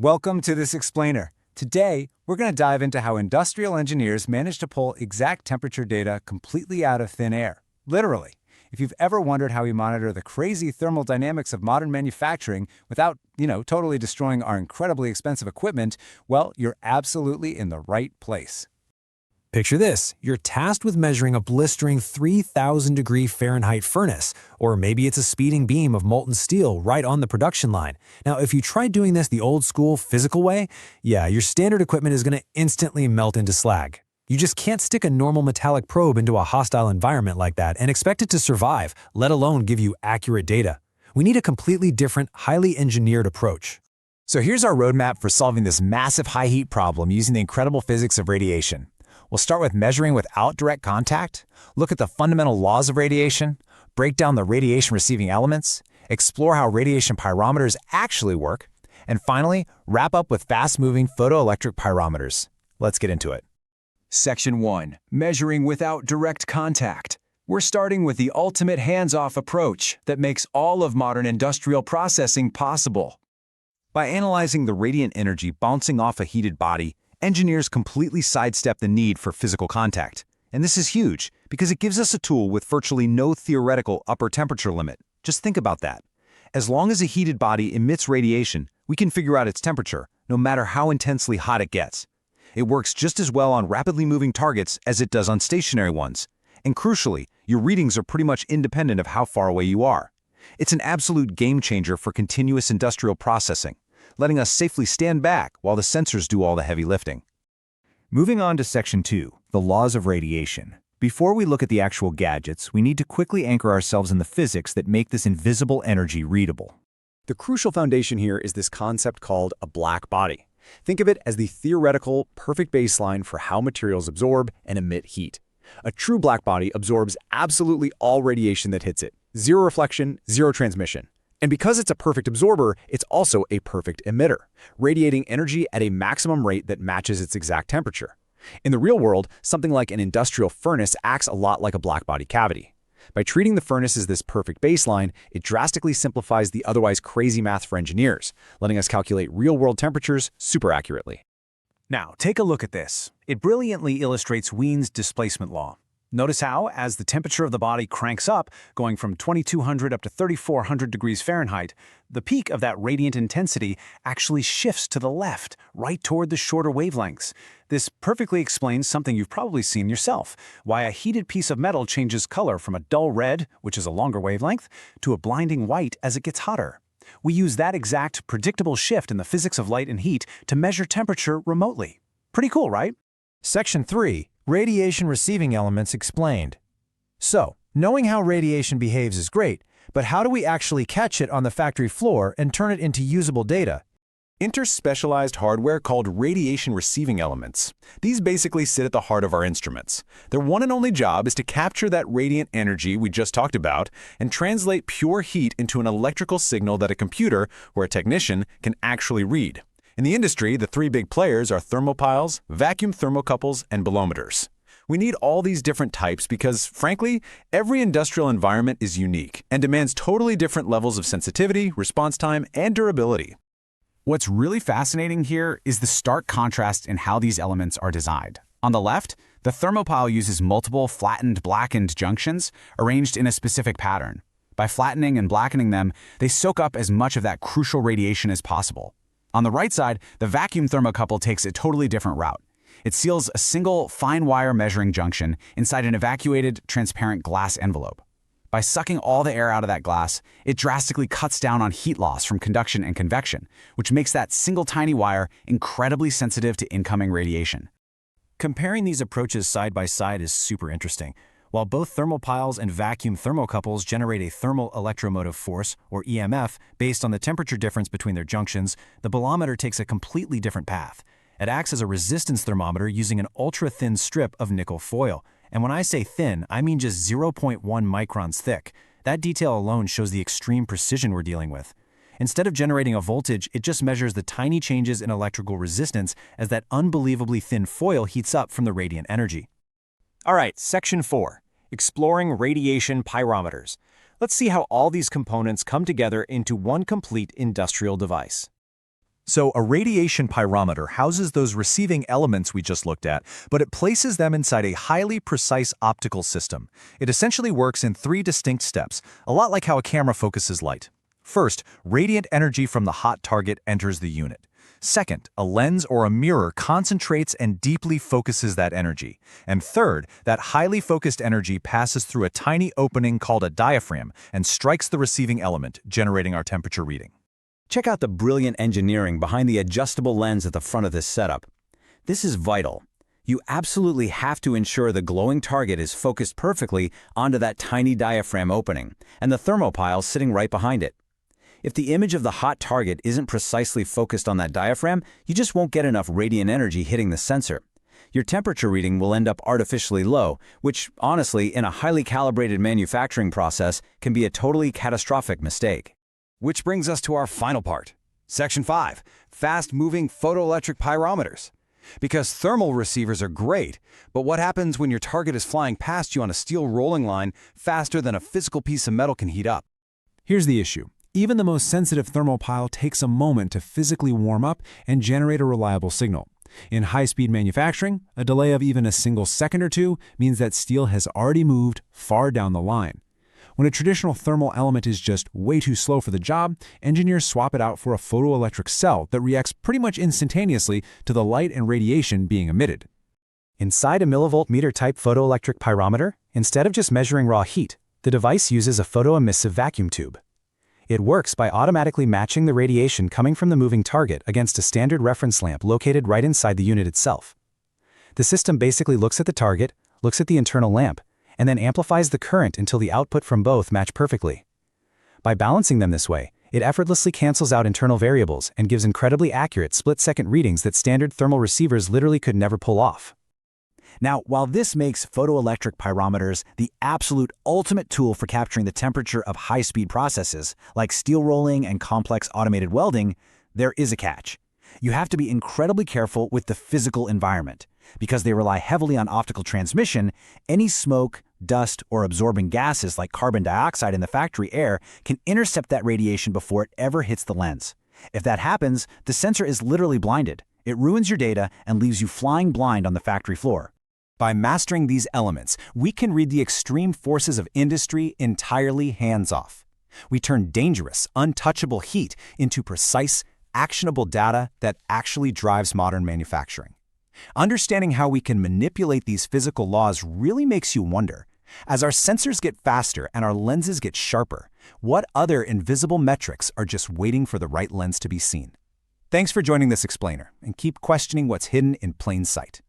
Welcome to this explainer. Today, we're going to dive into how industrial engineers manage to pull exact temperature data completely out of thin air. Literally. If you've ever wondered how we monitor the crazy thermal dynamics of modern manufacturing without, totally destroying our incredibly expensive equipment, well, you're absolutely in the right place. Picture this, you're tasked with measuring a blistering 3,000-degree Fahrenheit furnace, or maybe it's a speeding beam of molten steel right on the production line. Now, if you try doing this the old-school physical way, your standard equipment is going to instantly melt into slag. You just can't stick a normal metallic probe into a hostile environment like that and expect it to survive, let alone give you accurate data. We need a completely different, highly engineered approach. So here's our roadmap for solving this massive high-heat problem using the incredible physics of radiation. We'll start with measuring without direct contact, look at the fundamental laws of radiation, break down the radiation-receiving elements, explore how radiation pyrometers actually work, and finally, wrap up with fast-moving photoelectric pyrometers. Let's get into it. Section 1. Measuring without direct contact. We're starting with the ultimate hands-off approach that makes all of modern industrial processing possible. By analyzing the radiant energy bouncing off a heated body, engineers completely sidestep the need for physical contact. And this is huge because it gives us a tool with virtually no theoretical upper temperature limit. Just think about that. As long as a heated body emits radiation, we can figure out its temperature, no matter how intensely hot it gets. It works just as well on rapidly moving targets as it does on stationary ones. And crucially, your readings are pretty much independent of how far away you are. It's an absolute game changer for continuous industrial processing, letting us safely stand back while the sensors do all the heavy lifting. Moving on to Section 2, the laws of radiation. Before we look at the actual gadgets, we need to quickly anchor ourselves in the physics that make this invisible energy readable. The crucial foundation here is this concept called a black body. Think of it as the theoretical, perfect baseline for how materials absorb and emit heat. A true black body absorbs absolutely all radiation that hits it. Zero reflection, zero transmission. And because it's a perfect absorber, it's also a perfect emitter, radiating energy at a maximum rate that matches its exact temperature. In the real world, something like an industrial furnace acts a lot like a blackbody cavity. By treating the furnace as this perfect baseline, it drastically simplifies the otherwise crazy math for engineers, letting us calculate real-world temperatures super accurately. Now, take a look at this. It brilliantly illustrates Wien's displacement law. Notice how, as the temperature of the body cranks up, going from 2200 up to 3400 degrees Fahrenheit, the peak of that radiant intensity actually shifts to the left, right toward the shorter wavelengths. This perfectly explains something you've probably seen yourself, why a heated piece of metal changes color from a dull red, which is a longer wavelength, to a blinding white as it gets hotter. We use that exact predictable shift in the physics of light and heat to measure temperature remotely. Pretty cool, right? Section 3. Radiation receiving elements explained. So, knowing how radiation behaves is great, but how do we actually catch it on the factory floor and turn it into usable data? Enter specialized hardware called radiation receiving elements. These basically sit at the heart of our instruments. Their one and only job is to capture that radiant energy we just talked about and translate pure heat into an electrical signal that a computer or a technician can actually read. In the industry, the three big players are thermopiles, vacuum thermocouples, and bolometers. We need all these different types because, frankly, every industrial environment is unique and demands totally different levels of sensitivity, response time, and durability. What's really fascinating here is the stark contrast in how these elements are designed. On the left, the thermopile uses multiple flattened, blackened junctions arranged in a specific pattern. By flattening and blackening them, they soak up as much of that crucial radiation as possible. On the right side, the vacuum thermocouple takes a totally different route. It seals a single fine wire measuring junction inside an evacuated, transparent glass envelope. By sucking all the air out of that glass, it drastically cuts down on heat loss from conduction and convection, which makes that single tiny wire incredibly sensitive to incoming radiation. Comparing these approaches side by side is super interesting. While both thermopiles and vacuum thermocouples generate a thermal electromotive force, or EMF, based on the temperature difference between their junctions, the bolometer takes a completely different path. It acts as a resistance thermometer using an ultra-thin strip of nickel foil. And when I say thin, I mean just 0.1 microns thick. That detail alone shows the extreme precision we're dealing with. Instead of generating a voltage, it just measures the tiny changes in electrical resistance as that unbelievably thin foil heats up from the radiant energy. All right, Section 4. Exploring radiation pyrometers. Let's see how all these components come together into one complete industrial device. So a radiation pyrometer houses those receiving elements we just looked at, but it places them inside a highly precise optical system. It essentially works in 3 distinct steps, a lot like how a camera focuses light. First, radiant energy from the hot target enters the unit. Second, a lens or a mirror concentrates and deeply focuses that energy. And third, that highly focused energy passes through a tiny opening called a diaphragm and strikes the receiving element, generating our temperature reading. Check out the brilliant engineering behind the adjustable lens at the front of this setup. This is vital. You absolutely have to ensure the glowing target is focused perfectly onto that tiny diaphragm opening, and the thermopile sitting right behind it. If the image of the hot target isn't precisely focused on that diaphragm, you just won't get enough radiant energy hitting the sensor. Your temperature reading will end up artificially low, which, honestly, in a highly calibrated manufacturing process, can be a totally catastrophic mistake. Which brings us to our final part. Section 5, fast-moving photoelectric pyrometers. Because thermal receivers are great, but what happens when your target is flying past you on a steel rolling line faster than a physical piece of metal can heat up? Here's the issue. Even the most sensitive thermopile takes a moment to physically warm up and generate a reliable signal. In high-speed manufacturing, a delay of even a single second or two means that steel has already moved far down the line. When a traditional thermal element is just way too slow for the job, engineers swap it out for a photoelectric cell that reacts pretty much instantaneously to the light and radiation being emitted. Inside a millivolt meter-type photoelectric pyrometer, instead of just measuring raw heat, the device uses a photoemissive vacuum tube. It works by automatically matching the radiation coming from the moving target against a standard reference lamp located right inside the unit itself. The system basically looks at the target, looks at the internal lamp, and then amplifies the current until the output from both match perfectly. By balancing them this way, it effortlessly cancels out internal variables and gives incredibly accurate split-second readings that standard thermal receivers literally could never pull off. Now, while this makes photoelectric pyrometers the absolute ultimate tool for capturing the temperature of high-speed processes, like steel rolling and complex automated welding, there is a catch. You have to be incredibly careful with the physical environment. Because they rely heavily on optical transmission, any smoke, dust, or absorbing gases like carbon dioxide in the factory air can intercept that radiation before it ever hits the lens. If that happens, the sensor is literally blinded. It ruins your data and leaves you flying blind on the factory floor. By mastering these elements, we can read the extreme forces of industry entirely hands-off. We turn dangerous, untouchable heat into precise, actionable data that actually drives modern manufacturing. Understanding how we can manipulate these physical laws really makes you wonder, as our sensors get faster and our lenses get sharper, what other invisible metrics are just waiting for the right lens to be seen? Thanks for joining this explainer, and keep questioning what's hidden in plain sight.